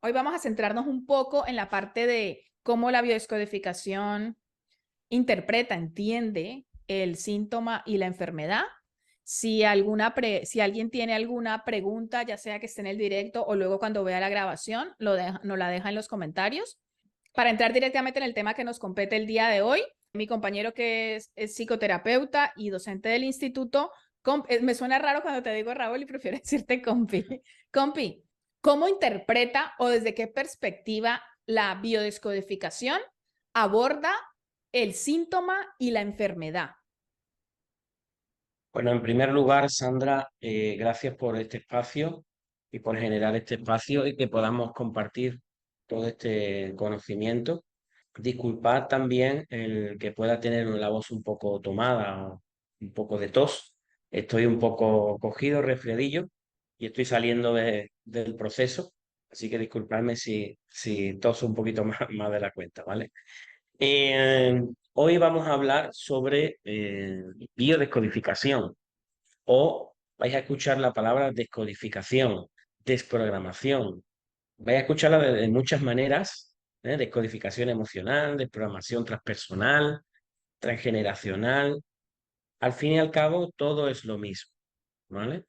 Hoy vamos a centrarnos un poco en la parte de cómo la biodescodificación interpreta, entiende el síntoma y la enfermedad. Si alguien tiene alguna pregunta, ya sea que esté en el directo o luego cuando vea la grabación, nos la deja en los comentarios. Para entrar directamente en el tema que nos compete el día de hoy, mi compañero que es psicoterapeuta y docente del instituto, me suena raro cuando te digo Raúl y prefiero decirte compi. Compi, ¿cómo interpreta o desde qué perspectiva la biodescodificación aborda el síntoma y la enfermedad? Bueno, en primer lugar, Sandra, gracias por este espacio y por generar este espacio y que podamos compartir todo este conocimiento. Disculpad también el que pueda tener la voz un poco tomada o un poco de tos. Estoy un poco cogido, resfriadillo y estoy saliendo del proceso, así que disculpadme si toso un poquito más de la cuenta, ¿vale? Eh, Hoy vamos a hablar sobre biodescodificación o vais a escuchar la palabra descodificación, desprogramación. Vais a escucharla de muchas maneras, ¿eh? Descodificación emocional, desprogramación transpersonal, transgeneracional. Al fin y al cabo, todo es lo mismo, ¿vale?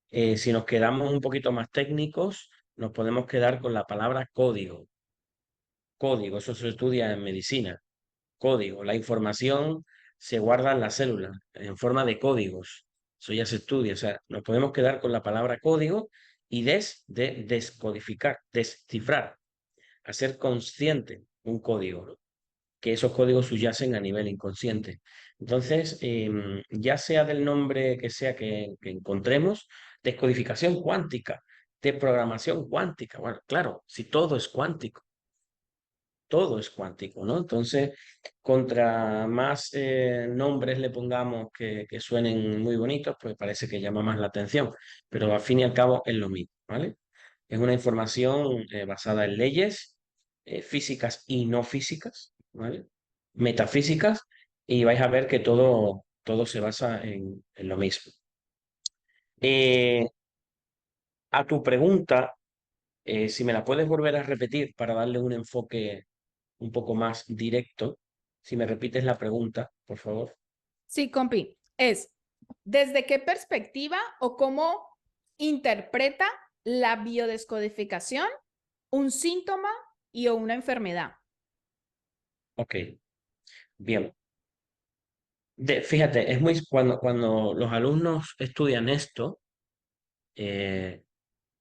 Si nos quedamos un poquito más técnicos, nos podemos quedar con la palabra código. Código, eso se estudia en medicina. Código. La información se guarda en las células en forma de códigos. Eso ya se estudia. O sea, nos podemos quedar con la palabra código y de descodificar, descifrar, hacer consciente un código, ¿no? Que esos códigos subyacen a nivel inconsciente. Entonces, ya sea del nombre que sea que encontremos, descodificación cuántica, desprogramación cuántica. Bueno, claro, si todo es cuántico, todo es cuántico, ¿no? Entonces, contra más nombres le pongamos que suenen muy bonitos, pues parece que llama más la atención, pero al fin y al cabo es lo mismo, ¿vale? Es una información basada en leyes físicas y no físicas, ¿vale? Metafísicas, y vais a ver que todo se basa en lo mismo. Eh, a tu pregunta, si me la puedes volver a repetir para darle un enfoque un poco más directo. Si me repites la pregunta, por favor. Sí, compi, es ¿desde qué perspectiva o cómo interpreta la biodescodificación un síntoma y o una enfermedad? Ok, bien. Fíjate, es muy cuando los alumnos estudian esto, eh,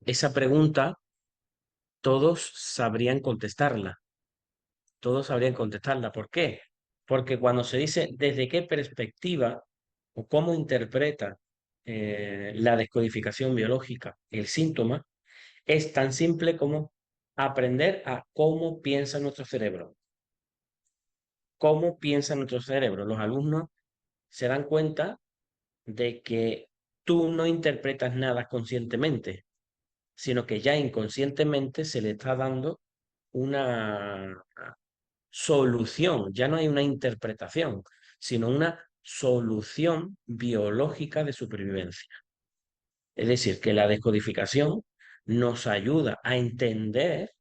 esa pregunta todos sabrían contestarla. Todos sabrían contestarla. ¿Por qué? Porque cuando se dice desde qué perspectiva o cómo interpreta la descodificación biológica el síntoma, es tan simple como aprender a cómo piensa nuestro cerebro. Cómo piensa nuestro cerebro. Los alumnos se dan cuenta de que tú no interpretas nada conscientemente, sino que ya inconscientemente se le está dando una solución. Ya no hay una interpretación, sino una solución biológica de supervivencia. Es decir, que la descodificación nos ayuda a entender,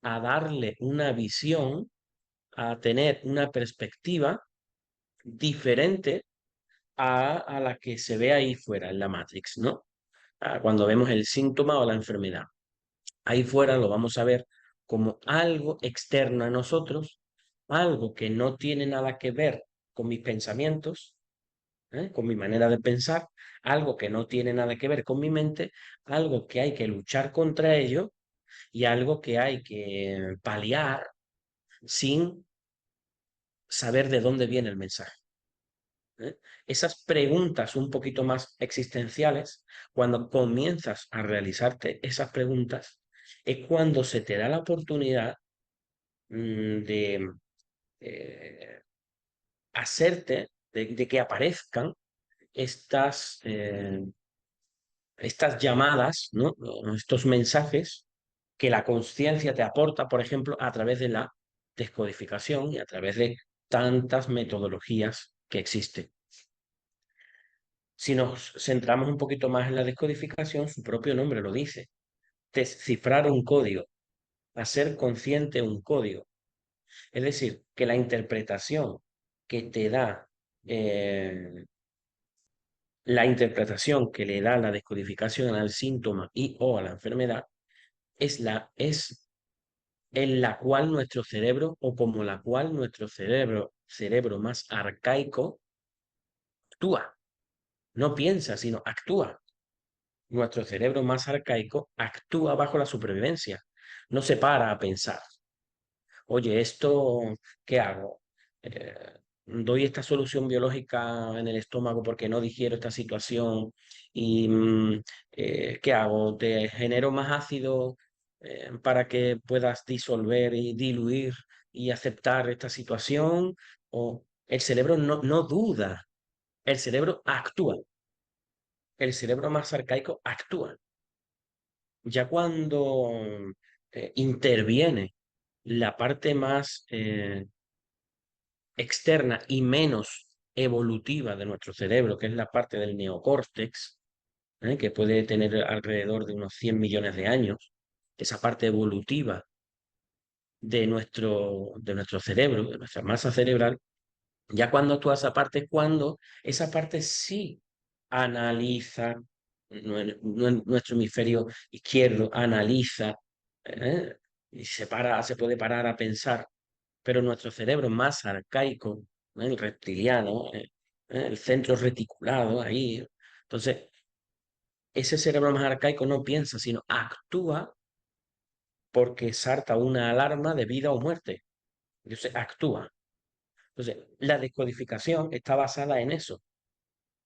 a darle una visión, a tener una perspectiva diferente a la que se ve ahí fuera en la Matrix, ¿no? Cuando vemos el síntoma o la enfermedad. Ahí fuera lo vamos a ver como algo externo a nosotros, algo que no tiene nada que ver con mis pensamientos, con mi manera de pensar, algo que no tiene nada que ver con mi mente, algo que hay que luchar contra ello y algo que hay que paliar sin saber de dónde viene el mensaje. ¿Eh? Esas preguntas un poquito más existenciales, cuando comienzas a realizarte esas preguntas, es cuando se te da la oportunidad de eh, hacerte, de que aparezcan estas, estas llamadas, ¿no? Estos mensajes que la conciencia te aporta, por ejemplo, a través de la descodificación y a través de tantas metodologías que existen. Si nos centramos un poquito más en la descodificación, su propio nombre lo dice. descifrar un código, a ser consciente un código. Es decir, que la interpretación que te da, la interpretación que le da la descodificación al síntoma y o a la enfermedad es en la cual nuestro cerebro, o como la cual nuestro cerebro más arcaico actúa. No piensa, sino actúa. Nuestro cerebro más arcaico actúa bajo la supervivencia. No se para a pensar. Oye, ¿esto qué hago? Eh, ¿Doy esta solución biológica en el estómago porque no digiero esta situación? ¿Y qué hago? ¿Te genero más ácido para que puedas disolver y diluir y aceptar esta situación? ¿O el cerebro no duda? El cerebro actúa. El cerebro más arcaico actúa. Ya cuando interviene la parte más externa y menos evolutiva de nuestro cerebro, que es la parte del neocórtex, que puede tener alrededor de unos 100 millones de años, esa parte evolutiva de nuestro cerebro, de nuestra masa cerebral, ya cuando actúa esa parte es cuando esa parte sí analiza, nuestro hemisferio izquierdo analiza, y se puede parar a pensar, pero nuestro cerebro más arcaico, ¿no? El reptiliano, el centro reticulado ahí. Entonces, ese cerebro más arcaico no piensa, sino actúa porque salta una alarma de vida o muerte. Entonces, actúa. Entonces, la descodificación está basada en eso.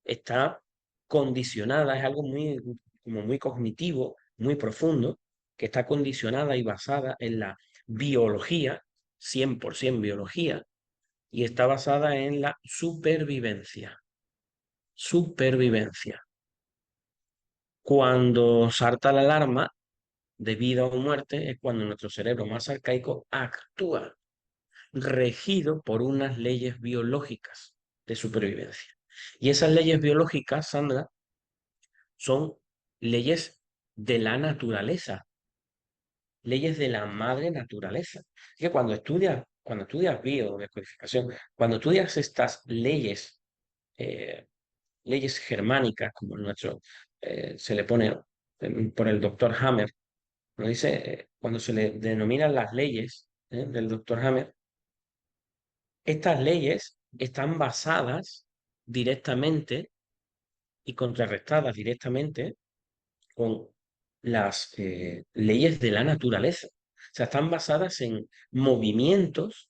Está condicionada, es algo muy, como muy cognitivo, muy profundo, que está condicionada y basada en la biología, 100% biología, y está basada en la supervivencia. Supervivencia. Cuando salta la alarma de vida o muerte es cuando nuestro cerebro más arcaico actúa, regido por unas leyes biológicas de supervivencia. Y esas leyes biológicas, Sandra, son leyes de la naturaleza, leyes de la madre naturaleza. Así que cuando estudias biodescodificación, cuando estudias estas leyes, leyes germánicas, como nuestro se le pone por el doctor Hammer, nos dice, cuando se le denominan las leyes del doctor Hammer, estas leyes están basadas directamente y contrarrestadas directamente con las leyes de la naturaleza. O sea, están basadas en movimientos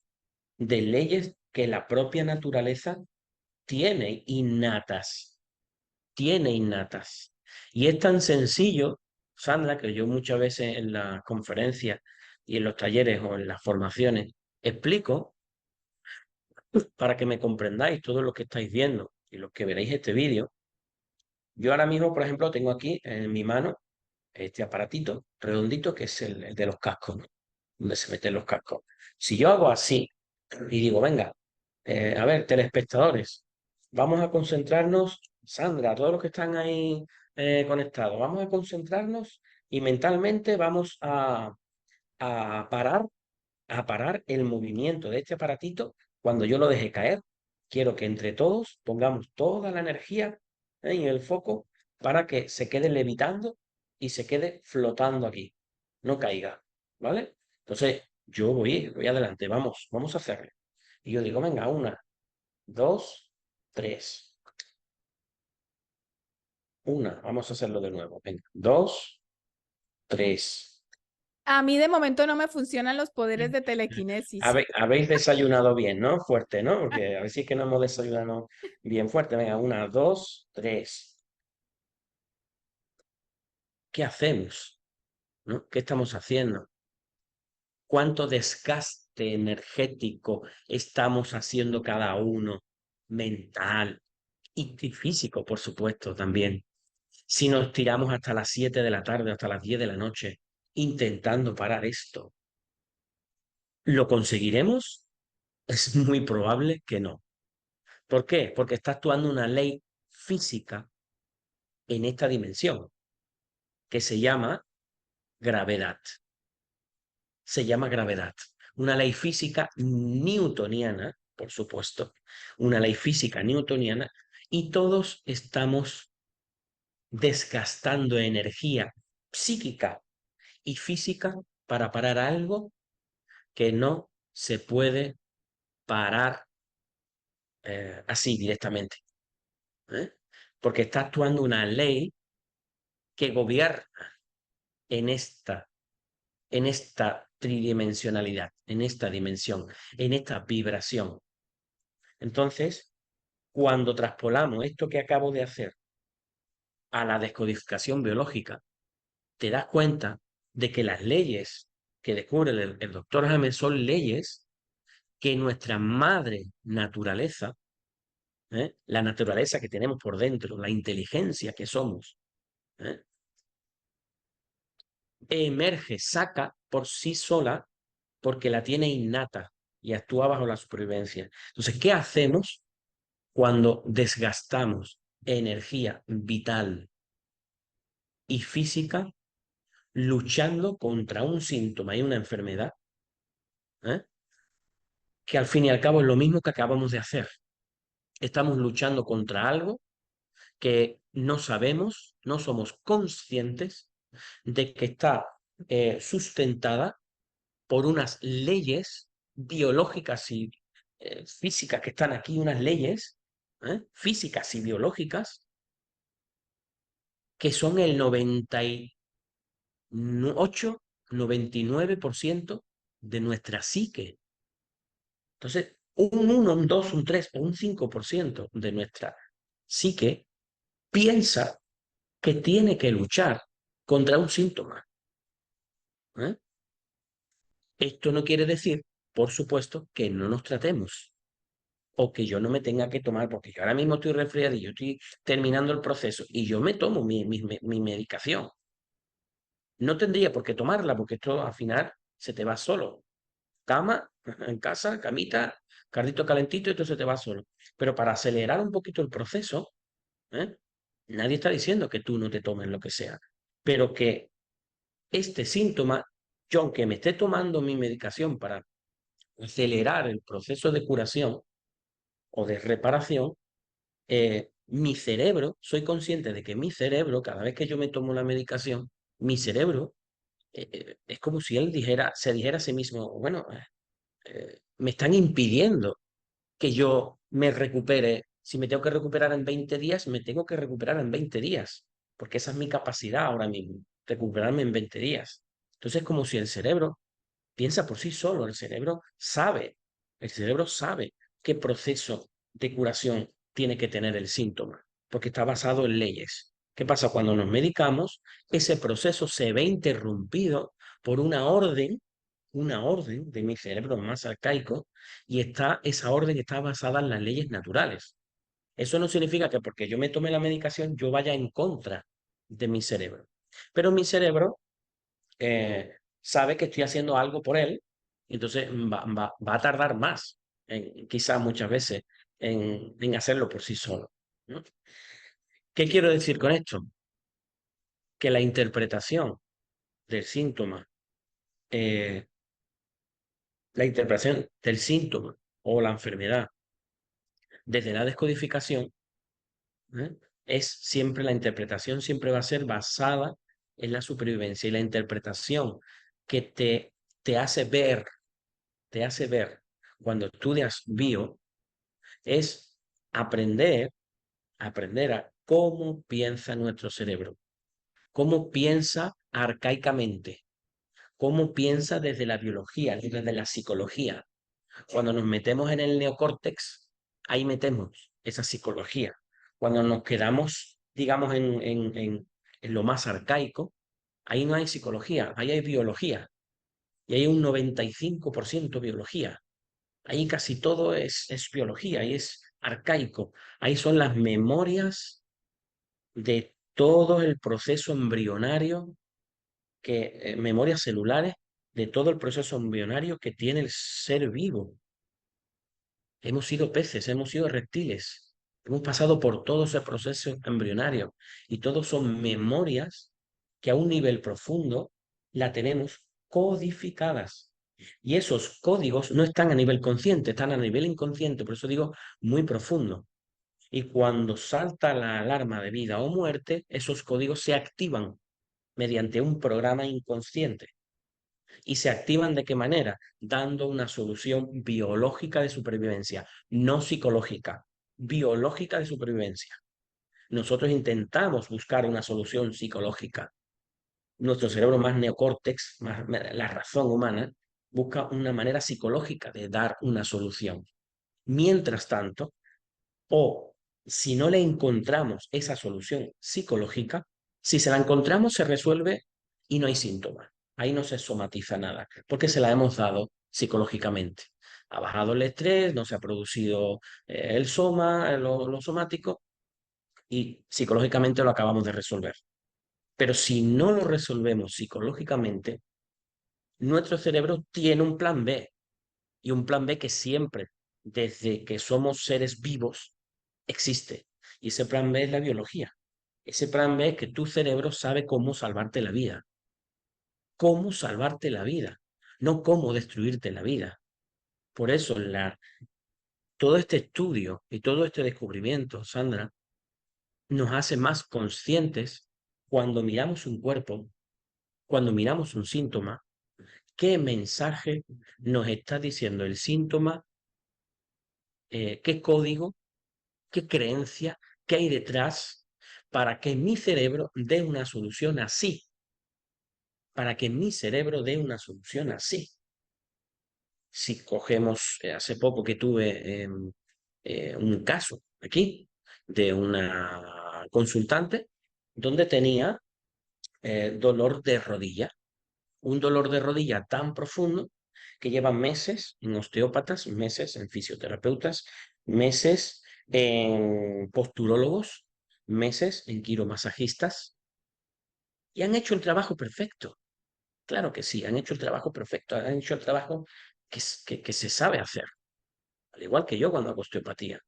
de leyes que la propia naturaleza tiene innatas, tiene innatas. Y es tan sencillo, Sandra, que yo muchas veces en las conferencias y en los talleres o en las formaciones explico para que me comprendáis todo lo que estáis viendo y los que veréis este vídeo. Yo ahora mismo, por ejemplo, tengo aquí en mi mano este aparatito redondito que es el de los cascos, ¿no? Donde se meten los cascos. Si yo hago así y digo, venga, a ver, telespectadores, vamos a concentrarnos, Sandra, todos los que están ahí conectados, vamos a concentrarnos y mentalmente vamos a parar, a parar el movimiento de este aparatito cuando yo lo deje caer. Quiero que entre todos pongamos toda la energía en el foco para que se quede levitando y se quede flotando aquí, no caiga, ¿vale? Entonces, yo voy adelante, vamos a hacerlo. Y yo digo, venga, una, dos, tres. Una, vamos a hacerlo de nuevo. Venga, dos, tres. A mí de momento no me funcionan los poderes de telequinesis. Habéis desayunado bien, ¿no? Fuerte, ¿no? Porque a ver si es que no hemos desayunado bien fuerte. Venga, una, dos, tres. ¿Qué hacemos? ¿No? ¿Qué estamos haciendo? ¿Cuánto desgaste energético estamos haciendo cada uno? Mental y físico, por supuesto, también. Si nos tiramos hasta las 7 de la tarde, hasta las 10 de la noche, intentando parar esto, ¿lo conseguiremos? Es muy probable que no. ¿Por qué? Porque está actuando una ley física en esta dimensión, que se llama gravedad. Se llama gravedad. Una ley física newtoniana, por supuesto, una ley física newtoniana, y todos estamos desgastando energía psíquica y física para parar algo que no se puede parar así directamente, ¿eh? Porque está actuando una ley que gobierna en esta tridimensionalidad, en esta dimensión, en esta vibración. Entonces, cuando traspolamos esto que acabo de hacer a la descodificación biológica, te das cuenta de que las leyes que descubre el doctor James son leyes que nuestra madre naturaleza, la naturaleza que tenemos por dentro, la inteligencia que somos, ¿eh? Emerge, saca por sí sola porque la tiene innata y actúa bajo la supervivencia. Entonces, ¿qué hacemos cuando desgastamos energía vital y física luchando contra un síntoma y una enfermedad, ¿eh? Que al fin y al cabo es lo mismo que acabamos de hacer? Estamos luchando contra algo que no sabemos, no somos conscientes de que está sustentada por unas leyes biológicas y físicas que están aquí, unas leyes físicas y biológicas que son el 98, 99% de nuestra psique. Entonces, un 1, un 2, un 3 o un 5% de nuestra psique piensa que tiene que luchar contra un síntoma, ¿eh? Esto no quiere decir, por supuesto, que no nos tratemos o que yo no me tenga que tomar, porque yo ahora mismo estoy resfriado y yo estoy terminando el proceso y yo me tomo mi medicación. No tendría por qué tomarla porque esto al final se te va solo. Cama, en casa, camita, cardito calentito y esto se te va solo. Pero para acelerar un poquito el proceso, ¿eh? Nadie está diciendo que tú no te tomes lo que sea, pero que este síntoma, yo aunque me esté tomando mi medicación para acelerar el proceso de curación o de reparación, mi cerebro, soy consciente de que mi cerebro, cada vez que yo me tomo la medicación, mi cerebro es como si él dijera, se dijera a sí mismo, bueno, me están impidiendo que yo me recupere. Si me tengo que recuperar en 20 días, me tengo que recuperar en 20 días, porque esa es mi capacidad ahora mismo, recuperarme en 20 días. Entonces es como si el cerebro piensa por sí solo, el cerebro sabe qué proceso de curación tiene que tener el síntoma, porque está basado en leyes. ¿Qué pasa? Cuando nos medicamos, ese proceso se ve interrumpido por una orden de mi cerebro más arcaico, y esa orden está basada en las leyes naturales. Eso no significa que porque yo me tome la medicación yo vaya en contra de mi cerebro. Pero mi cerebro sabe que estoy haciendo algo por él, y entonces va a tardar más, quizás muchas veces, en hacerlo por sí solo, ¿no? ¿Qué quiero decir con esto? Que la interpretación del síntoma, eh, la interpretación del síntoma o la enfermedad desde la descodificación, ¿eh? Es siempre la interpretación, siempre va a ser basada en la supervivencia, y la interpretación que te hace ver, te hace ver cuando estudias bio es aprender, aprender a cómo piensa nuestro cerebro, cómo piensa arcaicamente, cómo piensa desde la biología, desde la psicología. Cuando nos metemos en el neocórtex, ahí metemos esa psicología. Cuando nos quedamos, digamos, en lo más arcaico, ahí no hay psicología, ahí hay biología. Y hay un 95% biología. Ahí casi todo es biología, ahí es arcaico. Ahí son las memorias de todo el proceso embrionario, memorias celulares de todo el proceso embrionario que tiene el ser vivo. Hemos sido peces, hemos sido reptiles, hemos pasado por todo ese proceso embrionario, y todos son memorias que a un nivel profundo la tenemos codificadas. Y esos códigos no están a nivel consciente, están a nivel inconsciente, por eso digo muy profundo. Y cuando salta la alarma de vida o muerte, esos códigos se activan mediante un programa inconsciente. ¿Y se activan de qué manera? Dando una solución biológica de supervivencia, no psicológica, biológica de supervivencia. Nosotros intentamos buscar una solución psicológica. Nuestro cerebro más neocórtex, la razón humana, busca una manera psicológica de dar una solución. Mientras tanto, o si no le encontramos esa solución psicológica, si se la encontramos se resuelve y no hay síntomas. Ahí no se somatiza nada, porque se la hemos dado psicológicamente. Ha bajado el estrés, no se ha producido el soma, lo somático, y psicológicamente lo acabamos de resolver. Pero si no lo resolvemos psicológicamente, nuestro cerebro tiene un plan B, y un plan B que siempre, desde que somos seres vivos, existe. Y ese plan B es la biología. Ese plan B es que tu cerebro sabe cómo salvarte la vida. Cómo salvarte la vida, no cómo destruirte la vida. Por eso todo este estudio y todo este descubrimiento, Sandra, nos hace más conscientes cuando miramos un cuerpo, cuando miramos un síntoma, qué mensaje nos está diciendo el síntoma, qué código, qué creencia, qué hay detrás para que mi cerebro dé una solución así, para que mi cerebro dé una solución así. Si cogemos, hace poco que tuve un caso aquí de una consultante donde tenía dolor de rodilla, un dolor de rodilla tan profundo que lleva meses en osteópatas, meses en fisioterapeutas, meses en posturólogos, meses en quiromasajistas, y han hecho el trabajo perfecto. Claro que sí, han hecho el trabajo perfecto, han hecho el trabajo que se sabe hacer, al igual que yo cuando hago osteopatía.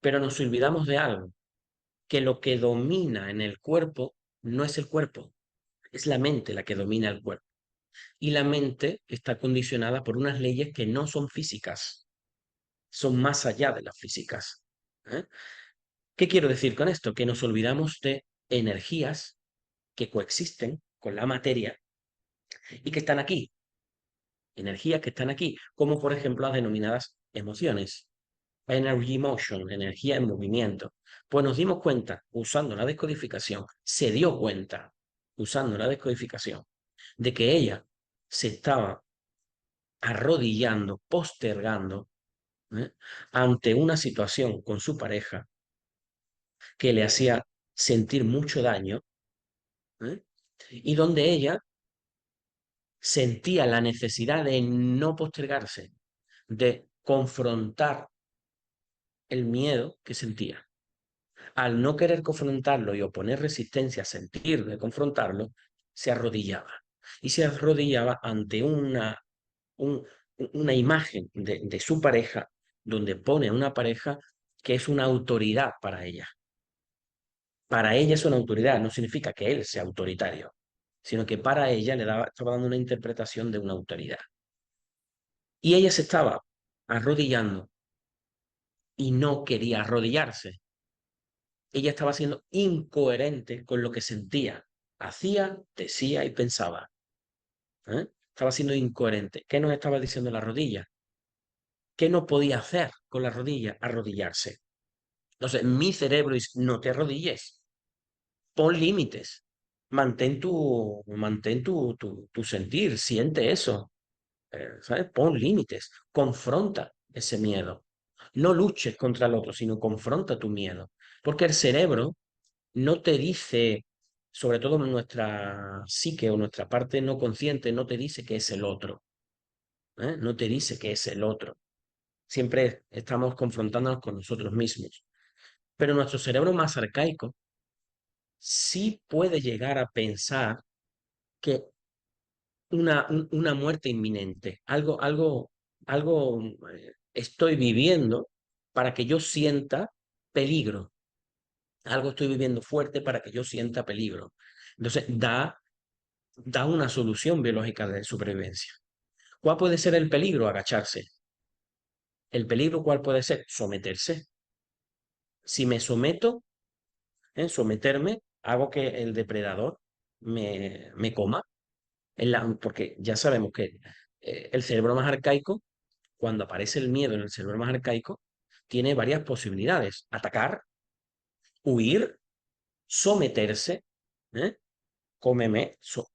Pero nos olvidamos de algo, que lo que domina en el cuerpo no es el cuerpo, es la mente la que domina el cuerpo. Y la mente está condicionada por unas leyes que no son físicas, son más allá de las físicas. ¿Eh? ¿Qué quiero decir con esto? Que nos olvidamos de energías que coexisten con la materia y que están aquí, energías que están aquí, como por ejemplo las denominadas emociones. Energy motion, energía en movimiento. Pues nos dimos cuenta, usando la descodificación, se dio cuenta, usando la descodificación, de que ella se estaba arrodillando, postergando, ¿eh? ante una situación con su pareja que le hacía sentir mucho daño, ¿eh? y donde ella sentía la necesidad de no postergarse, de confrontar el miedo que sentía. Al no querer confrontarlo y oponer resistencia a sentir de confrontarlo, se arrodillaba. Y se arrodillaba ante un- una imagen de su pareja, donde pone a una pareja que es una autoridad para ella. Para ella es una autoridad, no significa que él sea autoritario, sino que para ella estaba dando una interpretación de una autoridad. Y ella se estaba arrodillando y no quería arrodillarse. Ella estaba siendo incoherente con lo que sentía, hacía, decía y pensaba. ¿Eh? Estaba siendo incoherente. ¿Qué nos estaba diciendo la rodilla? ¿Qué no podía hacer con la rodilla? Arrodillarse. Entonces, mi cerebro dice, no te arrodilles, pon límites, mantén tu sentir, siente eso, ¿sabes? Pon límites, confronta ese miedo. No luches contra el otro, sino confronta tu miedo. Porque el cerebro no te dice, sobre todo nuestra psique o nuestra parte no consciente, no te dice que es el otro, ¿eh? No te dice que es el otro. Siempre estamos confrontándonos con nosotros mismos. Pero nuestro cerebro más arcaico sí puede llegar a pensar que una muerte inminente, algo estoy viviendo para que yo sienta peligro. Algo estoy viviendo fuerte para que yo sienta peligro. Entonces da una solución biológica de supervivencia. ¿Cuál puede ser el peligro? Agacharse. ¿El peligro cuál puede ser? Someterse. Si me someto, en someterme, hago que el depredador me coma. Porque ya sabemos que el cerebro más arcaico, cuando aparece el miedo en el cerebro más arcaico, tiene varias posibilidades. Atacar, huir, someterse, ¿eh?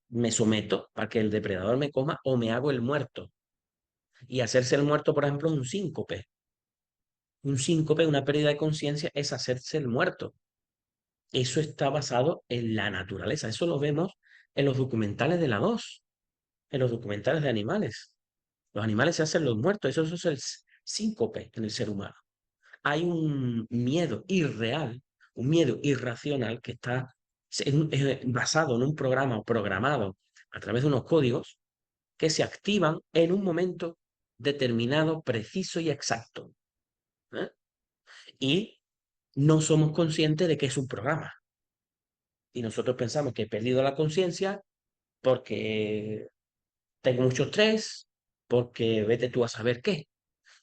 Me someto para que el depredador me coma o me hago el muerto. Y hacerse el muerto, por ejemplo, es un síncope. Un síncope, una pérdida de conciencia, es hacerse el muerto. Eso está basado en la naturaleza. Eso lo vemos en los documentales de la 2, en los documentales de animales. Los animales se hacen los muertos. Eso es el síncope en el ser humano. Hay un miedo irreal, un miedo irracional que está basado en un programa programado a través de unos códigos que se activan en un momento determinado, preciso y exacto. ¿Eh? Y no somos conscientes de que es un programa. Y nosotros pensamos que he perdido la conciencia porque tengo mucho estrés, porque vete tú a saber qué.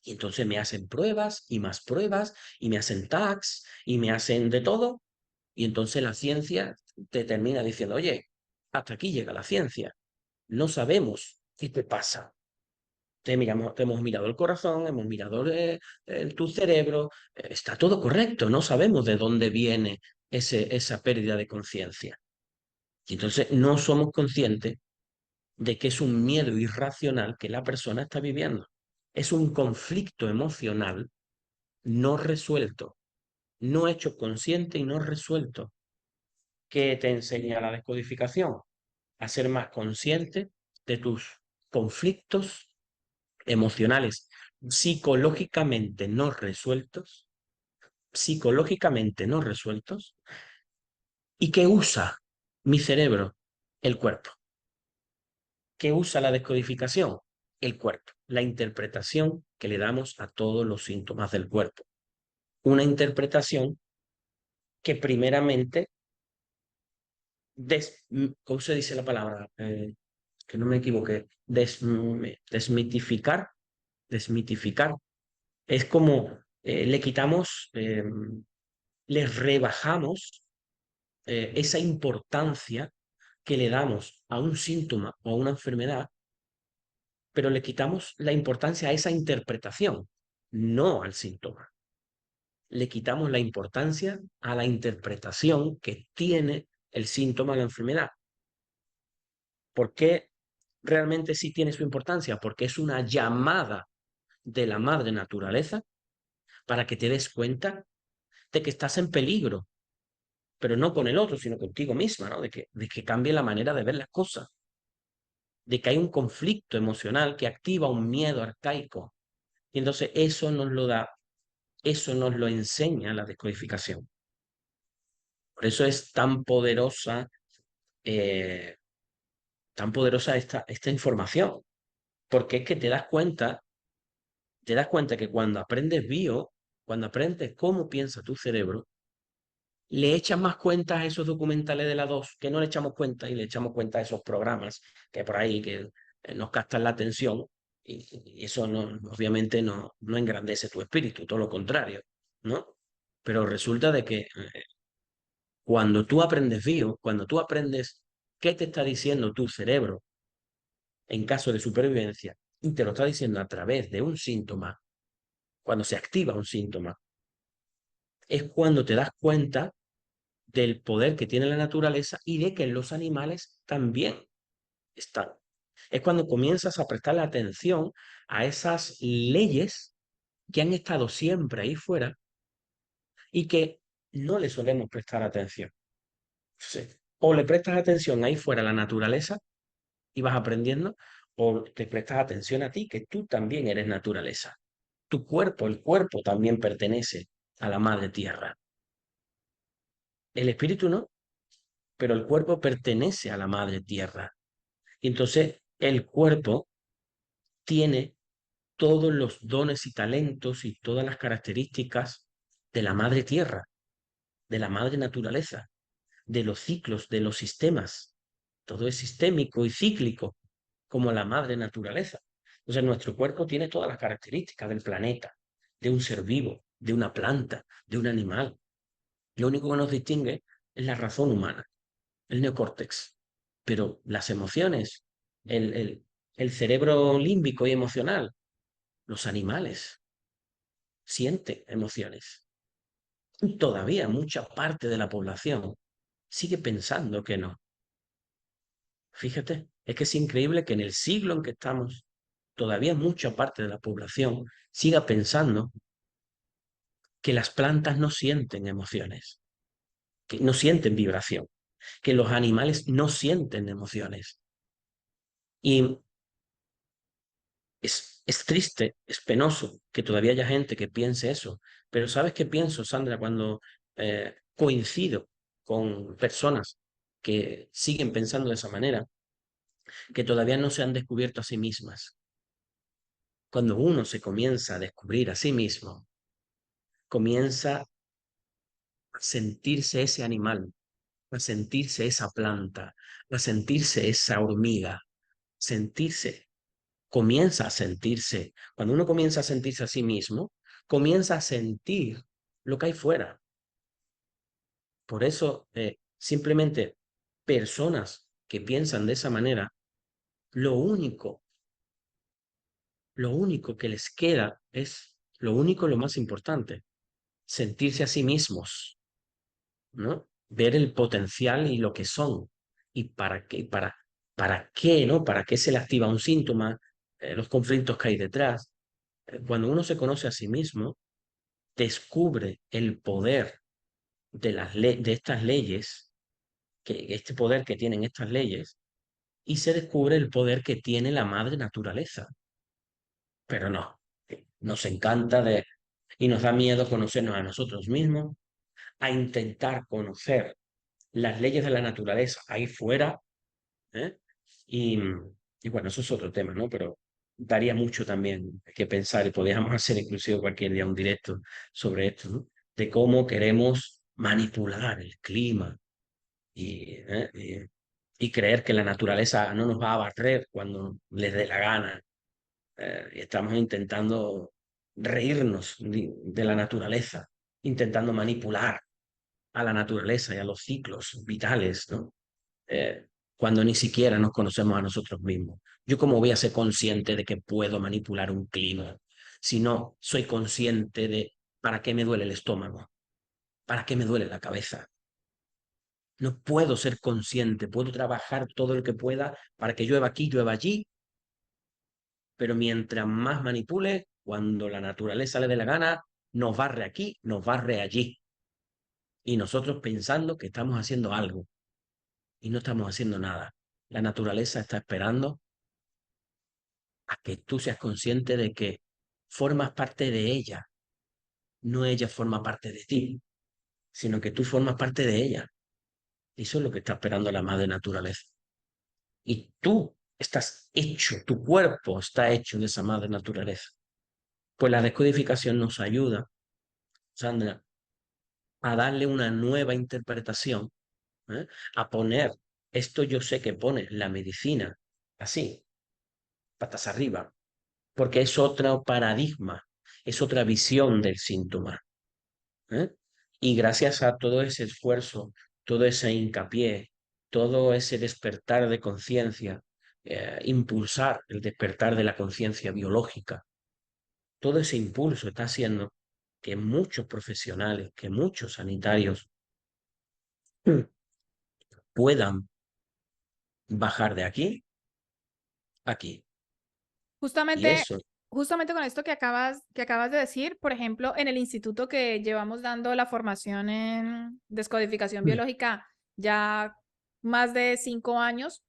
Y entonces me hacen pruebas, y me hacen tags, y me hacen de todo. Y entonces la ciencia te termina diciendo, oye, hasta aquí llega la ciencia. No sabemos qué te pasa. Te hemos mirado el corazón, hemos mirado tu cerebro, está todo correcto, no sabemos de dónde viene esa pérdida de conciencia. Y entonces no somos conscientes de que es un miedo irracional que la persona está viviendo. Es un conflicto emocional no resuelto, no hecho consciente y no resuelto. ¿Qué te enseña la descodificación? A ser más consciente de tus conflictos emocionales psicológicamente no resueltos, y que usa mi cerebro, el cuerpo. ¿Qué usa la descodificación? El cuerpo, la interpretación que le damos a todos los síntomas del cuerpo. Una interpretación que primeramente, ¿cómo se dice la palabra? Que no me equivoqué, desmitificar, desmitificar. Es como le quitamos, le rebajamos esa importancia que le damos a un síntoma o a una enfermedad, pero le quitamos la importancia a esa interpretación, no al síntoma. Le quitamos la importancia a la interpretación que tiene el síntoma, la enfermedad. ¿Por qué realmente sí tiene su importancia? Porque es una llamada de la madre naturaleza para que te des cuenta de que estás en peligro, pero no con el otro, sino contigo misma, ¿no? De que cambie la manera de ver las cosas, de que hay un conflicto emocional que activa un miedo arcaico. Y entonces eso nos lo da, eso nos lo enseña la descodificación. Por eso es eh, tan poderosa esta información, porque es que te das cuenta que cuando aprendes cuando aprendes cómo piensa tu cerebro, le echas más cuentas a esos documentales de la 2 que no le echamos cuenta, y le echamos cuenta a esos programas que por ahí que nos captan la atención, y eso no, obviamente no engrandece tu espíritu, todo lo contrario, ¿no? Pero resulta de que cuando tú aprendes cuando tú aprendes qué te está diciendo tu cerebro en caso de supervivencia, y te lo está diciendo a través de un síntoma, cuando se activa un síntoma, es cuando te das cuenta del poder que tiene la naturaleza y de que los animales también están. Es cuando comienzas a prestarle atención a esas leyes que han estado siempre ahí fuera y que no le solemos prestar atención. Sí. O le prestas atención ahí fuera a la naturaleza y vas aprendiendo, o te prestas atención a ti, que tú también eres naturaleza. Tu cuerpo, el cuerpo también pertenece a la madre tierra. El espíritu no, pero el cuerpo pertenece a la madre tierra. Y entonces el cuerpo tiene todos los dones y talentos y todas las características de la madre tierra, de la madre naturaleza, de los ciclos, de los sistemas. todo es sistémico y cíclico, como la madre naturaleza. Entonces, nuestro cuerpo tiene todas las características del planeta, de un ser vivo, de una planta, de un animal. Lo único que nos distingue es la razón humana, el neocórtex. Pero las emociones, el, el, el cerebro límbico y emocional, los animales sienten emociones. Y todavía mucha parte de la población sigue pensando que no. Fíjate, es que es increíble que en el siglo en que estamos, todavía mucha parte de la población siga pensando que las plantas no sienten emociones, que no sienten vibración, que los animales no sienten emociones. Y es triste, es penoso que todavía haya gente que piense eso. Pero ¿sabes qué pienso, Sandra, cuando coincido con personas que siguen pensando de esa manera, que todavía no se han descubierto a sí mismas? Cuando uno se comienza a descubrir a sí mismo, comienza a sentirse ese animal, a sentirse esa planta, a sentirse esa hormiga, sentirse, comienza a sentirse, cuando uno comienza a sentirse a sí mismo, comienza a sentir lo que hay fuera. Por eso, simplemente personas que piensan de esa manera, lo único, lo único que les queda es, lo único, lo más importante, sentirse a sí mismos, ¿no? Ver el potencial y lo que son. Y para qué, ¿no? ¿Para qué se le activa un síntoma? Los conflictos que hay detrás. Cuando uno se conoce a sí mismo, descubre el poder de estas leyes, este poder que tienen estas leyes, y se descubre el poder que tiene la madre naturaleza. Pero no, nos encanta y nos da miedo conocernos a nosotros mismos, a intentar conocer las leyes de la naturaleza ahí fuera, ¿eh? Y, y bueno, eso es otro tema, ¿no? Pero daría mucho también que pensar y podríamos hacer inclusive cualquier día un directo sobre esto, ¿no? De cómo queremos manipular el clima y creer que la naturaleza no nos va a barrer cuando les dé la gana. Y estamos intentando reírnos de la naturaleza, intentando manipular a la naturaleza y a los ciclos vitales, ¿no? Cuando ni siquiera nos conocemos a nosotros mismos. ¿Yo cómo voy a ser consciente de que puedo manipular un clima si no soy consciente de para qué me duele el estómago, para qué me duele la cabeza? No puedo ser consciente, puedo trabajar todo lo que pueda para que llueva aquí, llueva allí, pero mientras más manipule, cuando la naturaleza le dé la gana, nos barre aquí, nos barre allí. Y nosotros pensando que estamos haciendo algo y no estamos haciendo nada. La naturaleza está esperando a que tú seas consciente de que formas parte de ella, no ella forma parte de ti, sino que tú formas parte de ella. Y eso es lo que está esperando la madre naturaleza. Y tú estás hecho, tu cuerpo está hecho de esa madre naturaleza. Pues la descodificación nos ayuda, Sandra, a darle una nueva interpretación, ¿eh? A poner, esto yo sé que pone la medicina así, patas arriba, porque es otro paradigma, es otra visión del síntoma, ¿eh? Y gracias a todo ese esfuerzo, todo ese hincapié, todo ese despertar de conciencia, impulsar el despertar de la conciencia biológica, todo ese impulso está haciendo que muchos profesionales, que muchos sanitarios puedan bajar de aquí a aquí. Y Justamente, eso, justamente con esto que acabas de decir, por ejemplo, en el instituto que llevamos dando la formación en descodificación biológica ya más de 5 años,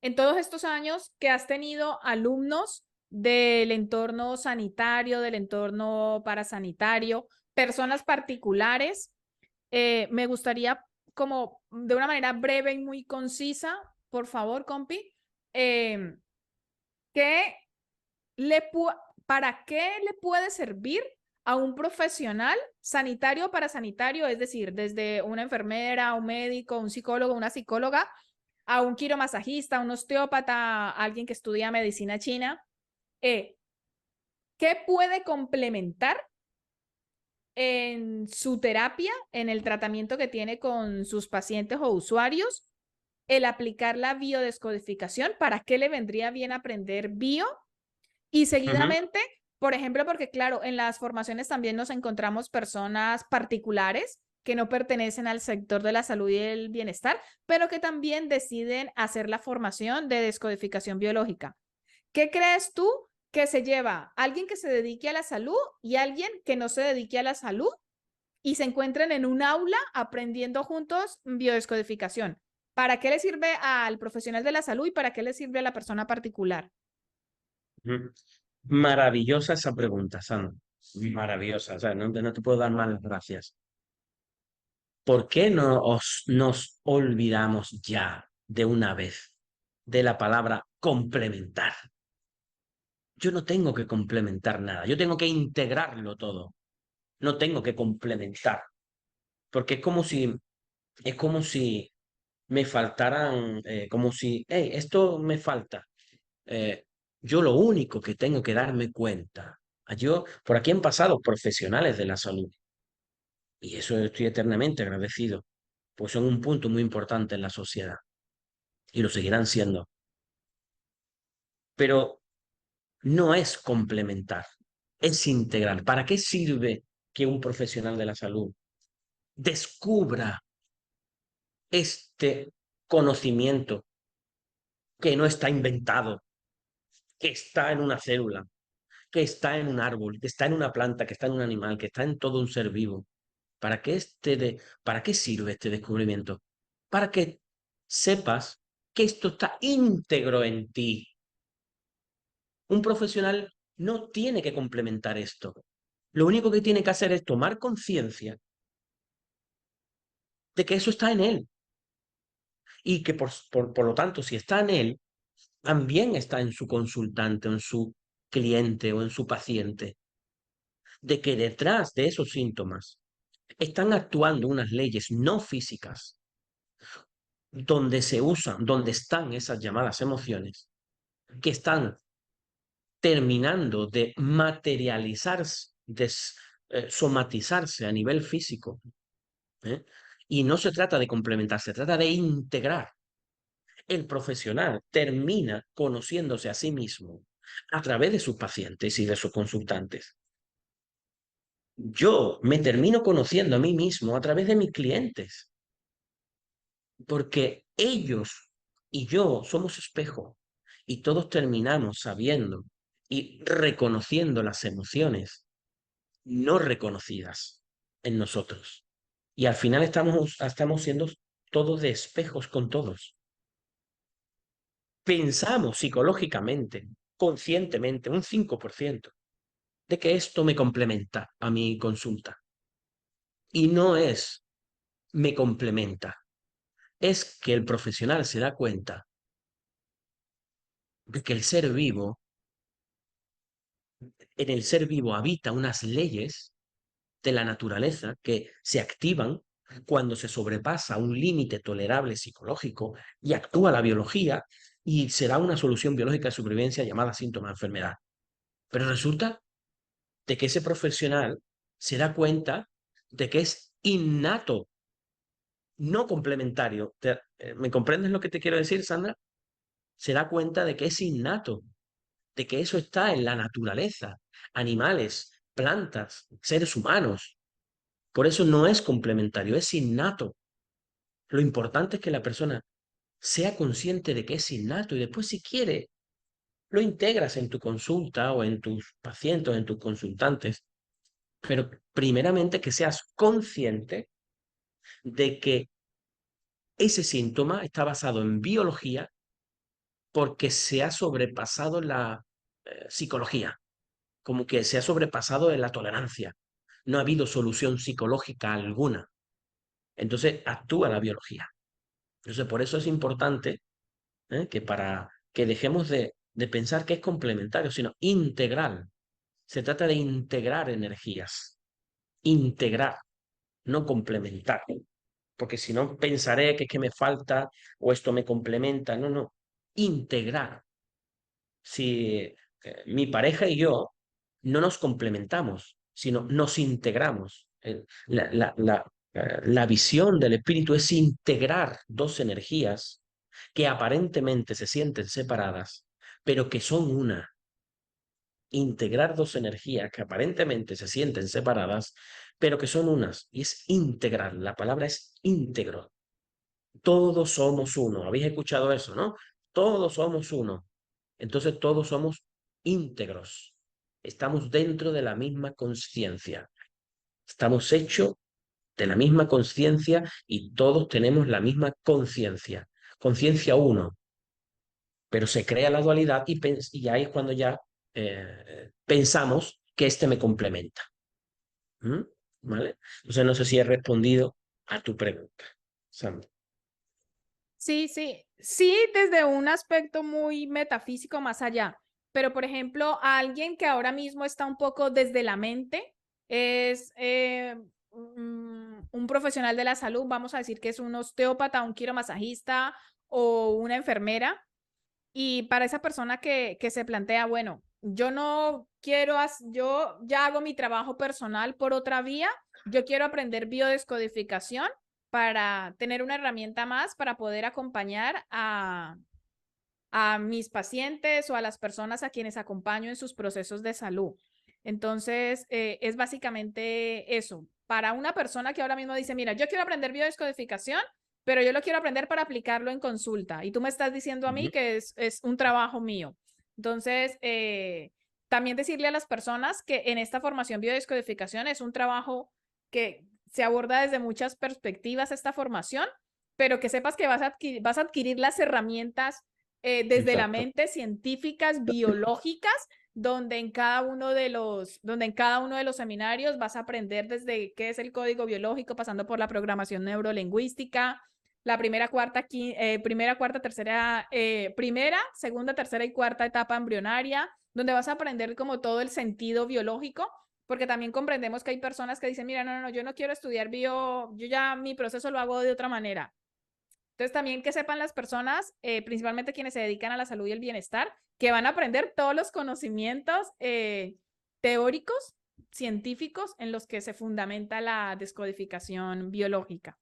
en todos estos años que has tenido alumnos del entorno sanitario, del entorno parasanitario, personas particulares, me gustaría como de una manera breve y muy concisa, por favor, compi, eh, que ¿para qué le puede servir a un profesional sanitario o parasanitario? Es decir, desde una enfermera, un médico, un psicólogo, una psicóloga, a un quiromasajista, a un osteópata, a alguien que estudia medicina china, ¿qué puede complementar en su terapia, en el tratamiento que tiene con sus pacientes o usuarios, el aplicar la biodescodificación? ¿Para qué le vendría bien aprender bio? Y Ujú, seguidamente, por ejemplo, porque claro, en las formaciones también nos encontramos personas particulares que no pertenecen al sector de la salud y el bienestar, pero que también deciden hacer la formación de descodificación biológica. ¿Qué crees tú que se lleva alguien que se dedique a la salud y alguien que no se dedique a la salud y se encuentren en un aula aprendiendo juntos biodescodificación? ¿Para qué le sirve al profesional de la salud y para qué le sirve a la persona particular? ujú. Maravillosa esa pregunta, Sandra. Maravillosa. O sea, no te puedo dar más las gracias. ¿Por qué nos olvidamos ya de una vez de la palabra complementar? Yo no tengo que complementar nada, yo tengo que integrarlo todo. No tengo que complementar, porque es como si me faltaran, como si, hey, esto me falta. Eh, yo lo único que tengo que darme cuenta, por aquí han pasado profesionales de la salud y eso estoy eternamente agradecido, pues son un punto muy importante en la sociedad y lo seguirán siendo. Pero no es complementar, es integral. ¿Para qué sirve que un profesional de la salud descubra este conocimiento que no está inventado, que está en una célula, que está en un árbol, que está en una planta, que está en un animal, que está en todo un ser vivo? ¿Para qué sirve este descubrimiento? Para que sepas que esto está íntegro en ti. Un profesional no tiene que complementar esto. Lo único que tiene que hacer es tomar conciencia de que eso está en él y que por lo tanto, si está en él, también está en su consultante o en su cliente o en su paciente, de que detrás de esos síntomas están actuando unas leyes no físicas donde están esas llamadas emociones, que están terminando de materializarse, de somatizarse a nivel físico. ¿Eh? Y no se trata de complementar, se trata de integrar. El profesional termina conociéndose a sí mismo a través de sus pacientes y de sus consultantes. Yo me termino conociendo a mí mismo a través de mis clientes, porque ellos y yo somos espejo y todos terminamos sabiendo y reconociendo las emociones no reconocidas en nosotros. Y al final estamos siendo todos de espejos con todos. Pensamos psicológicamente, conscientemente, un 5% de que esto me complementa a mi consulta. Y no es me complementa, es que el profesional se da cuenta de que en el ser vivo habita unas leyes de la naturaleza que se activan cuando se sobrepasa un límite tolerable psicológico y actúa la biología y se da una solución biológica de supervivencia llamada síntoma de enfermedad. Pero resulta de que ese profesional se da cuenta de que es innato, no complementario. ¿Me comprendes lo que te quiero decir, Sandra? Se da cuenta de que es innato, de que eso está en la naturaleza, animales, plantas, seres humanos. Por eso no es complementario, es innato. Lo importante es que la persona sea consciente de que es innato y después, si quiere, lo integras en tu consulta o en tus pacientes o en tus consultantes, pero primeramente que seas consciente de que ese síntoma está basado en biología porque se ha sobrepasado la psicología, como que se ha sobrepasado en la tolerancia. No ha habido solución psicológica alguna. Entonces actúa la biología. Entonces, por eso es importante, que para que dejemos de pensar que es complementario, sino integral. Se trata de integrar energías, integrar, no complementar. porque si no pensaré que es que me falta o esto me complementa. No, no. Integrar. Si mi pareja y yo no nos complementamos, sino nos integramos. La visión del espíritu es integrar dos energías que aparentemente se sienten separadas, pero que son una. Integrar dos energías que aparentemente se sienten separadas, pero que son unas. Y es integrar. La palabra es íntegro. Todos somos uno. ¿Habéis escuchado eso, no? Todos somos uno. Entonces todos somos íntegros. Estamos dentro de la misma conciencia. Estamos hechos de la misma conciencia y todos tenemos la misma conciencia. Conciencia uno. Pero se crea la dualidad y ahí es cuando ya pensamos que este me complementa. ¿Mm? ¿Vale? Entonces no sé si he respondido a tu pregunta, Sandra. Sí, sí, sí, desde un aspecto muy metafísico más allá. Pero, por ejemplo, a alguien que ahora mismo está un poco desde la mente, es un profesional de la salud, vamos a decir que es un osteópata, un quiromasajista o una enfermera. Y para esa persona que se plantea, bueno, yo no quiero, yo ya hago mi trabajo personal por otra vía, yo quiero aprender biodescodificación para tener una herramienta más para poder acompañar a mis pacientes o a las personas a quienes acompaño en sus procesos de salud. Entonces, es básicamente eso. Para una persona que ahora mismo dice, mira, yo quiero aprender biodescodificación, pero yo lo quiero aprender para aplicarlo en consulta. Y tú me estás diciendo a mí Ujú. que es un trabajo mío. Entonces, también decirle a las personas que en esta formación biodescodificación es un trabajo que se aborda desde muchas perspectivas esta formación, pero que sepas que vas a adquirir las herramientas desde la Exacto. mente científicas, biológicas, donde en cada uno de los seminarios vas a aprender desde qué es el código biológico, pasando por la programación neurolingüística, la primera, cuarta, tercera, primera, segunda, tercera y cuarta etapa embrionaria, donde vas a aprender como todo el sentido biológico, porque también comprendemos que hay personas que dicen, mira, no, no, no, yo no quiero estudiar yo ya mi proceso lo hago de otra manera. Entonces, también que sepan las personas, principalmente quienes se dedican a la salud y el bienestar, que van a aprender todos los conocimientos teóricos, científicos, en los que se fundamenta la descodificación biológica.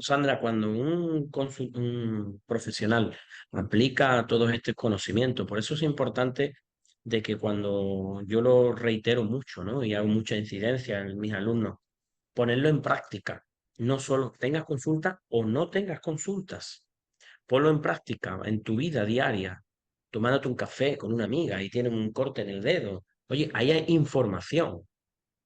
Sandra, cuando un profesional aplica todos estos conocimientos, por eso es importante de que cuando yo lo reitero mucho, ¿no? Y hago mucha incidencia en mis alumnos, ponerlo en práctica. No solo tengas consultas o no tengas consultas, ponlo en práctica en tu vida diaria, tomándote un café con una amiga y tiene un corte en el dedo. Oye, ahí hay información.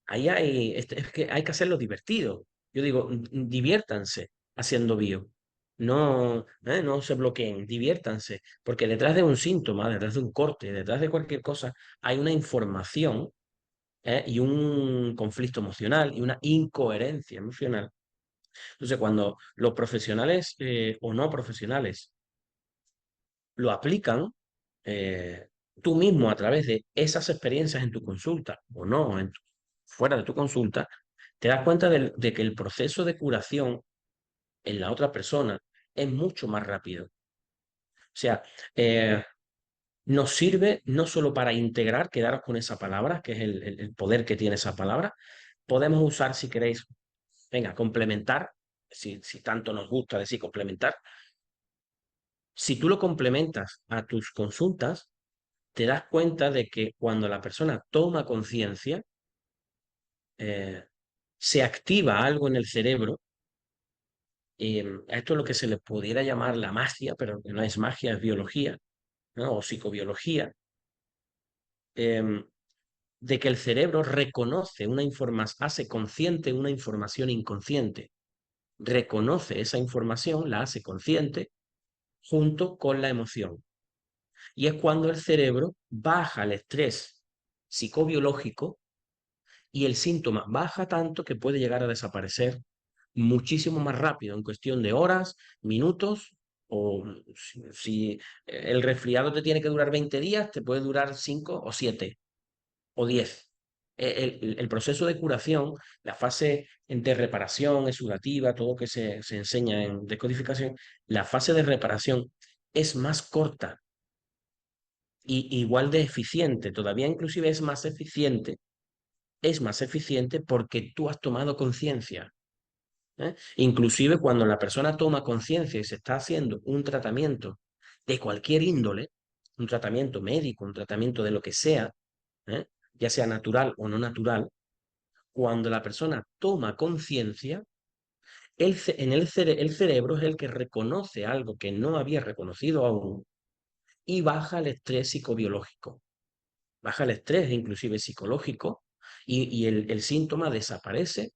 Ahí hay, es que hay que hacerlo divertido. Yo digo, diviértanse haciendo bio. No, no se bloqueen, diviértanse, porque detrás de un síntoma, detrás de un corte, detrás de cualquier cosa, hay una información, y un conflicto emocional y una incoherencia emocional. Entonces, cuando los profesionales o no profesionales lo aplican, tú mismo a través de esas experiencias en tu consulta o no, fuera de tu consulta, te das cuenta de que el proceso de curación en la otra persona es mucho más rápido. O sea, eh, nos sirve no solo para integrar, quedaros con esa palabra, que es el poder que tiene esa palabra, podemos usar, si queréis, venga, complementar, si tanto nos gusta decir complementar, si tú lo complementas a tus consultas, te das cuenta de que cuando la persona toma conciencia, eh, se activa algo en el cerebro. Esto es lo que se le pudiera llamar la magia, pero que no es magia, es biología, ¿no? O psicobiología, em, de que el cerebro reconoce una información, hace consciente una información inconsciente, reconoce esa información, la hace consciente junto con la emoción. Y es cuando el cerebro baja el estrés psicobiológico y el síntoma baja tanto que puede llegar a desaparecer muchísimo más rápido, en cuestión de horas, minutos, o si el resfriado te tiene que durar 20 días, te puede durar 5 o 7 o 10. el proceso de curación, la fase de reparación exudativa, todo que se enseña en decodificación, la fase de reparación es más corta y igual de eficiente, todavía inclusive es más eficiente porque tú has tomado conciencia. Inclusive cuando la persona toma conciencia y se está haciendo un tratamiento de cualquier índole, un tratamiento médico, un tratamiento de lo que sea, ¿eh? Ya sea natural o no natural, cuando la persona toma conciencia, el cerebro es el que reconoce algo que no había reconocido aún y baja el estrés psicobiológico, baja el estrés inclusive psicológico y el síntoma desaparece,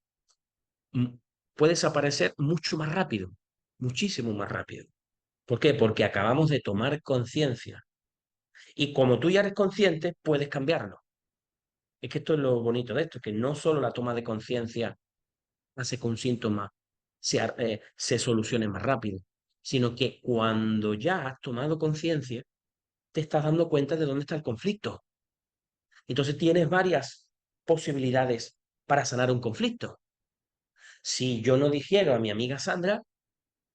mm, puede desaparecer mucho más rápido, muchísimo más rápido. ¿Por qué? Porque acabamos de tomar conciencia y como tú ya eres consciente, puedes cambiarlo. Es que esto es lo bonito de esto, que no solo la toma de conciencia hace que un síntoma se solucione más rápido, sino que cuando ya has tomado conciencia, te estás dando cuenta de dónde está el conflicto. Entonces tienes varias posibilidades para sanar un conflicto. Si yo no digiero a mi amiga Sandra,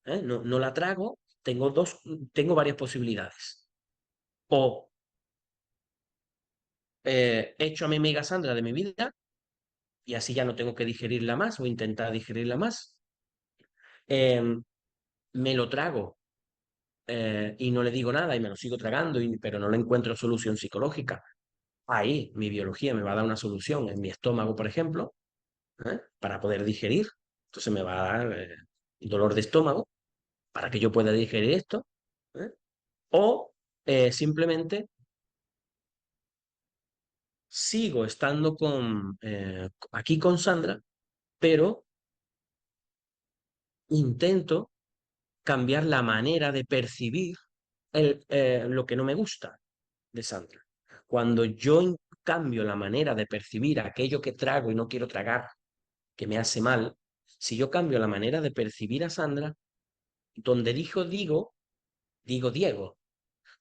no la trago, tengo varias posibilidades. O echo a mi amiga Sandra de mi vida y así ya no tengo que digerirla más o intentar digerirla más. Em, Me lo trago y no le digo nada y me lo sigo tragando, pero no le encuentro solución psicológica. Ahí mi biología me va a dar una solución en mi estómago, por ejemplo, para poder digerir. Entonces me va a dar dolor de estómago para que yo pueda digerir esto. ¿Eh? O simplemente sigo estando aquí con Sandra, pero intento cambiar la manera de percibir lo que no me gusta de Sandra. Cuando yo cambio la manera de percibir aquello que trago y no quiero tragar, que me hace mal, si yo cambio la manera de percibir a Sandra, donde digo Diego,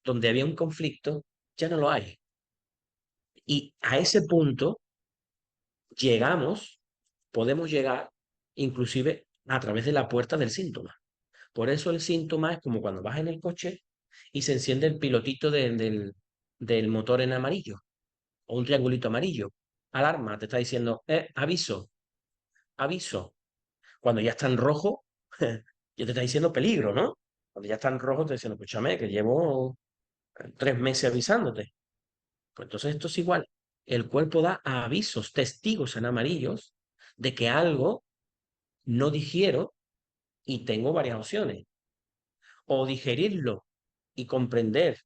donde había un conflicto, ya no lo hay. Y a ese punto llegamos, podemos llegar inclusive a través de la puerta del síntoma. Por eso el síntoma es como cuando vas en el coche y se enciende el pilotito del motor en amarillo o un triangulito amarillo. Alarma, te está diciendo, aviso, aviso. Cuando ya está en rojo, ya te está diciendo peligro, ¿no? Cuando ya está en rojo, te está diciendo, escúchame, que llevo 3 meses avisándote. Pues entonces esto es igual. El cuerpo da avisos, testigos en amarillos de que algo no digiero y tengo varias opciones. O digerirlo y comprender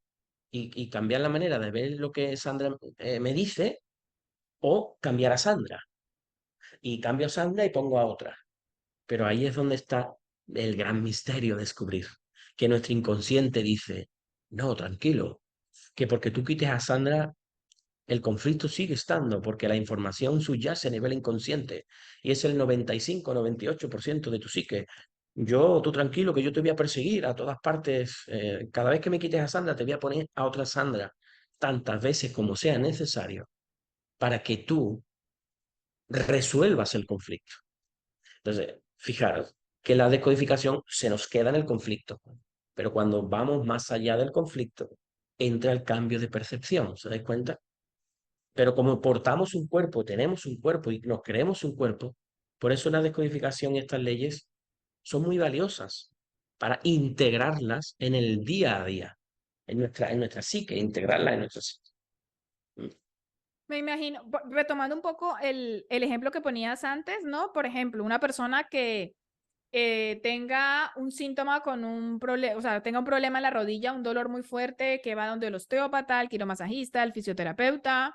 y cambiar la manera de ver lo que Sandra me dice, o cambiar a Sandra. Y cambio a Sandra y pongo a otra. Pero ahí es donde está el gran misterio de descubrir, que nuestro inconsciente dice, no, tranquilo, que porque tú quites a Sandra, el conflicto sigue estando, porque la información subyace a nivel inconsciente y es el 95-98% de tu psique. Tú tranquilo, que yo te voy a perseguir a todas partes. Cada vez que me quites a Sandra, te voy a poner a otra Sandra, tantas veces como sea necesario, para que tú resuelvas el conflicto. Entonces, fijaros que la decodificación se nos queda en el conflicto, pero cuando vamos más allá del conflicto, entra el cambio de percepción, ¿se dais cuenta? Pero como portamos un cuerpo, tenemos un cuerpo y nos creemos un cuerpo, por eso la decodificación y estas leyes son muy valiosas para integrarlas en el día a día, en nuestra psique, integrarlas en nuestra psique. Me imagino, retomando un poco el ejemplo que ponías antes, ¿no? Por ejemplo, una persona que tenga un síntoma con un problema, o sea, tenga un problema en la rodilla, un dolor muy fuerte, que va donde el osteópata, el quiromasajista, el fisioterapeuta,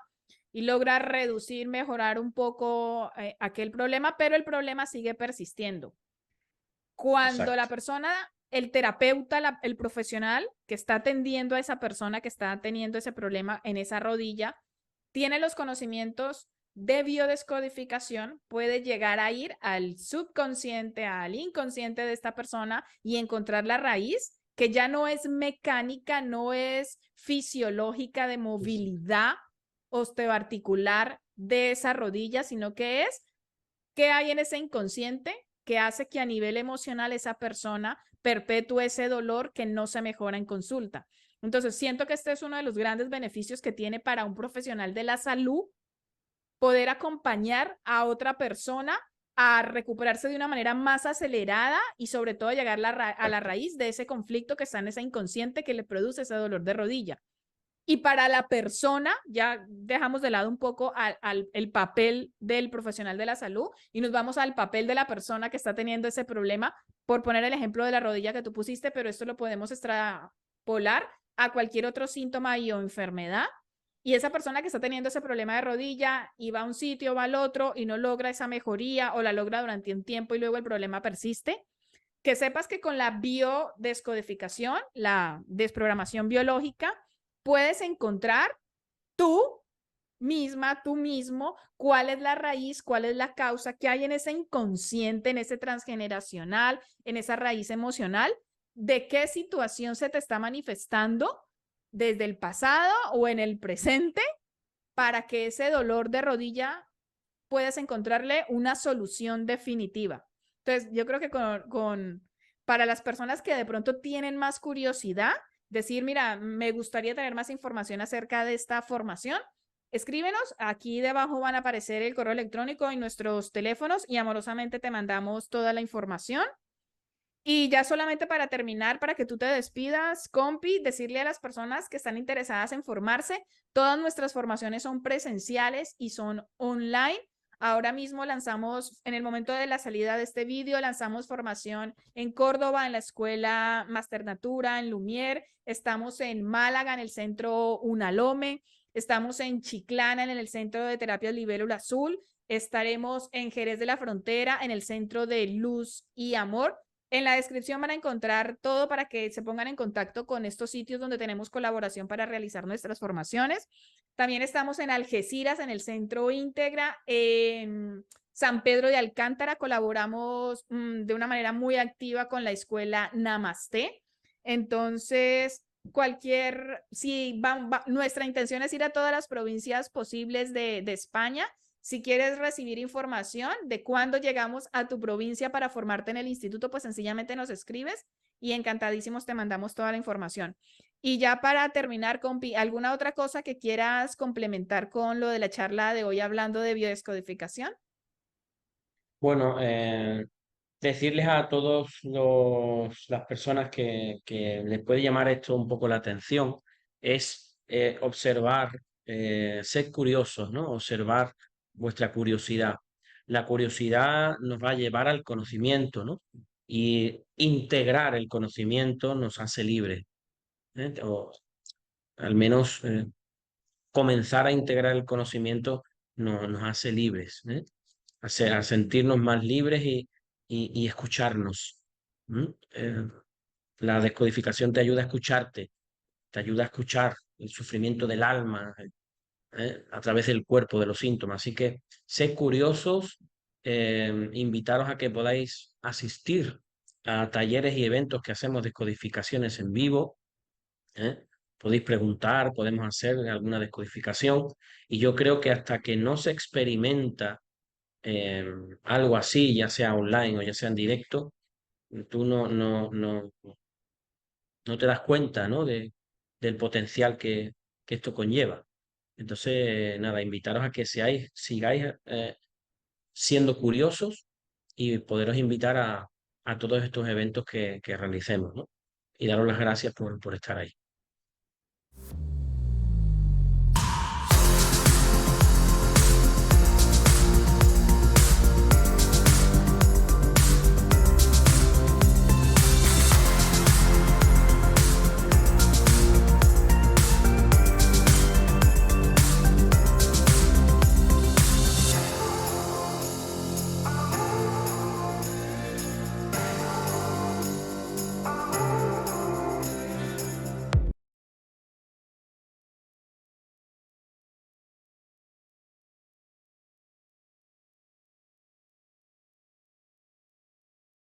y logra reducir, mejorar un poco aquel problema, pero el problema sigue persistiendo. Cuando la Exacto. persona, el terapeuta, el profesional que está atendiendo a esa persona que está teniendo ese problema en esa rodilla, tiene los conocimientos de biodescodificación, puede llegar a ir al subconsciente, al inconsciente de esta persona y encontrar la raíz, que ya no es mecánica, no es fisiológica de movilidad osteoarticular de esa rodilla, sino que es qué hay en ese inconsciente que hace que a nivel emocional esa persona perpetúe ese dolor que no se mejora en consulta. Entonces, siento que este es uno de los grandes beneficios que tiene para un profesional de la salud poder acompañar a otra persona a recuperarse de una manera más acelerada y sobre todo llegar a la raíz de ese conflicto que está en ese inconsciente que le produce ese dolor de rodilla. Y para la persona, ya dejamos de lado un poco el papel del profesional de la salud y nos vamos al papel de la persona que está teniendo ese problema, por poner el ejemplo de la rodilla que tú pusiste, pero esto lo podemos extrapolar a cualquier otro síntoma y o enfermedad. Y esa persona que está teniendo ese problema de rodilla y va a un sitio, va al otro y no logra esa mejoría o la logra durante un tiempo y luego el problema persiste, que sepas que con la biodescodificación, la desprogramación biológica, puedes encontrar tú misma, tú mismo, cuál es la raíz, cuál es la causa que hay en ese inconsciente, en ese transgeneracional, en esa raíz emocional, de qué situación se te está manifestando desde el pasado o en el presente para que ese dolor de rodilla puedas encontrarle una solución definitiva. Entonces, yo creo que para las personas que de pronto tienen más curiosidad, decir, mira, me gustaría tener más información acerca de esta formación, escríbenos, aquí debajo van a aparecer el correo electrónico y nuestros teléfonos y amorosamente te mandamos toda la información. Y ya solamente para terminar, para que tú te despidas, compi, decirle a las personas que están interesadas en formarse, todas nuestras formaciones son presenciales y son online. Ahora mismo lanzamos, en el momento de la salida de este vídeo, lanzamos formación en Córdoba, en la escuela Master Natura, en Lumier. Estamos en Málaga, en el centro Unalome. Estamos en Chiclana, en el centro de terapia Libélula Azul. Estaremos en Jerez de la Frontera, en el centro de Luz y Amor. En la descripción van a encontrar todo para que se pongan en contacto con estos sitios donde tenemos colaboración para realizar nuestras formaciones. También estamos en Algeciras, en el Centro Íntegra, en San Pedro de Alcántara. Colaboramos de una manera muy activa con la escuela Namaste. Entonces, si nuestra intención es ir a todas las provincias posibles de España. Si quieres recibir información de cuándo llegamos a tu provincia para formarte en el instituto, pues sencillamente nos escribes y encantadísimos te mandamos toda la información. Y ya para terminar, compi, ¿alguna otra cosa que quieras complementar con lo de la charla de hoy hablando de biodescodificación? Bueno, decirles a todos las personas que les puede llamar esto un poco la atención es observar, ser curiosos, ¿no? Observar vuestra curiosidad. La curiosidad nos va a llevar al conocimiento, ¿no? Y integrar el conocimiento nos hace libres, ¿eh? O al menos comenzar a integrar el conocimiento nos hace libres, ¿eh? A sentirnos más libres y escucharnos. ¿Mm? La descodificación te ayuda a escucharte, te ayuda a escuchar el sufrimiento del alma, a través del cuerpo, de los síntomas. Así que sed curiosos, invitaros a que podáis asistir a talleres y eventos que hacemos de codificaciones en vivo. ¿Eh? Podéis preguntar, podemos hacer alguna descodificación. Y yo creo que hasta que no se experimenta eh, algo así, ya sea online o ya sea en directo, tú no te das cuenta, ¿no? Del potencial que esto conlleva. Entonces, nada, invitaros a que sigáis siendo curiosos y poderos invitar a todos estos eventos que realicemos, ¿no? Y daros las gracias por estar ahí.